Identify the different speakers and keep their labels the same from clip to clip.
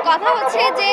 Speaker 1: কথা হচ্ছে যে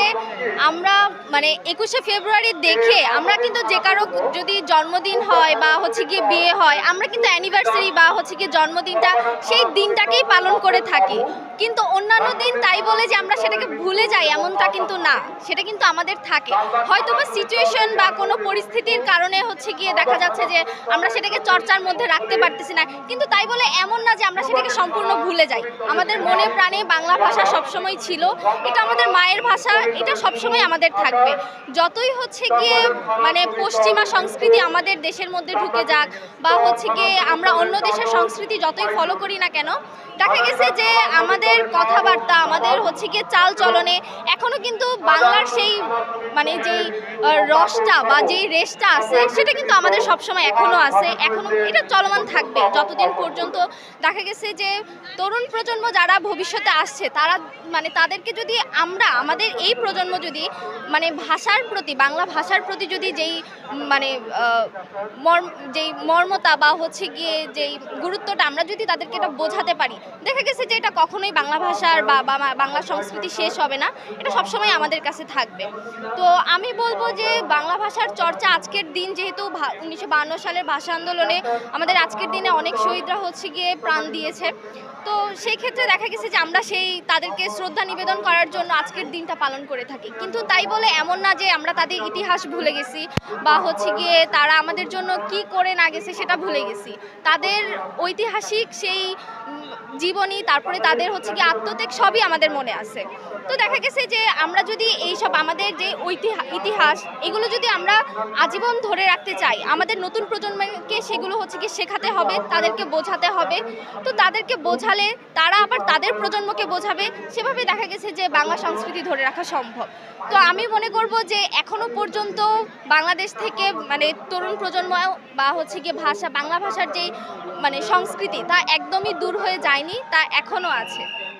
Speaker 1: আমরা মানে ২১শে ফেব্রুয়ারি দেখে আমরা কিন্তু যে কারো যদি জন্মদিন হয় বা হচ্ছে গিয়ে বিয়ে হয় আমরা কিন্তু অ্যানিভার্সারি বা হচ্ছে গিয়ে জন্মদিনটা সেই দিনটাকেই পালন করে থাকি। কিন্তু অন্যান্য দিন তাই বলে যে আমরা সেটাকে ভুলে যাই এমনটা কিন্তু না, সেটা কিন্তু আমাদের থাকে। হয়তো বা সিচুয়েশন বা কোনো পরিস্থিতির কারণে হচ্ছে গিয়ে দেখা যাচ্ছে যে আমরা সেটাকে চর্চার মধ্যে রাখতে পারতেছি না, কিন্তু তাই বলে এমন না যে আমরা সেটাকে সম্পূর্ণ ভুলে যাই। আমাদের মনে প্রাণে বাংলা ভাষা সবসময় ছিল, এটা আমাদের মায়ের ভাষা, এটা সবসময় আমাদের থাকবে। যতই হচ্ছে গিয়ে মানে পশ্চিমা সংস্কৃতি আমাদের দেশের মধ্যে ঢুকে যাক বা হচ্ছে গিয়ে আমরা অন্য দেশের সংস্কৃতি যতই ফলো করি না কেন, দেখা গেছে যে আমাদের কথাবার্তা আমাদের হচ্ছে গিয়ে চাল চলনে এখনো কিন্তু বাংলার সেই মানে যেই রসটা বা যেই রেশটা আছে সেটা কিন্তু আমাদের সবসময় এখনো আছে, এখনো এটা চলমান থাকবে যতদিন পর্যন্ত দেখা গেছে যে তরুণ প্রজন্ম যারা ভবিষ্যতে আসছে তারা মানে তাদেরকে যদি আমরা আমাদের এই প্রজন্ম যদি মানে ভাষার প্রতি বাংলা ভাষার প্রতি যদি যেই মানে যেই মর্মতা বা হচ্ছে গিয়ে যেই গুরুত্বটা আমরা যদি তাদেরকে এটা বোঝাতে পারি, দেখা গেছে যে এটা কখনোই বাংলা ভাষার বা বাংলা সংস্কৃতি শেষ হবে না, এটা সবসময় আমাদের কাছে থাকবে। তো আমি বলবো যে বাংলা ভাষার চর্চা আজকের দিন যেহেতু 1952 সালের ভাষা আন্দোলনে আমাদের আজকের দিনে অনেক শহীদরা হচ্ছে গিয়ে প্রাণ দিয়েছে, তো সেই ক্ষেত্রে দেখা গেছে যে আমরা সেই তাদেরকে শ্রদ্ধা নিবেদন করার জন্য আজকের দিনটা পালন করে থাকি। কিন্তু তাই বলে এমন না যে আমরা তাদের ইতিহাস ভুলে গেছি বা হচ্ছে গিয়ে তারা আমাদের জন্য কি করে না গেছে সেটা ভুলে গেছি। তাদের ঐতিহাসিক সেই জীবনী, তারপরে তাদের হচ্ছে গিয়ে আত্মত্যাগ সবই আমাদের মনে আছে। তো দেখা গেছে যে আমরা যদি এইসব আমাদের যে ইতিহাস এগুলো যদি আমরা আজীবন ধরে রাখতে চাই, আমাদের নতুন প্রজন্মকে সেগুলো হচ্ছে কি শেখাতে হবে, তাদেরকে বোঝাতে হবে। তো তাদেরকে বোঝালে তারা আবার তাদের প্রজন্মকে বোঝাবে, সেভাবে দেখা গেছে যে বাংলা সংস্কৃতি ধরে রাখা সম্ভব। তো আমি মনে করব যে এখনো পর্যন্ত বাংলাদেশ থেকে মানে তরুণ প্রজন্ম বা হচ্ছে গিয়ে বাংলা ভাষার যেই মানে সংস্কৃতি তা একদমই দূর হয়ে যায়নি, তা এখনো আছে।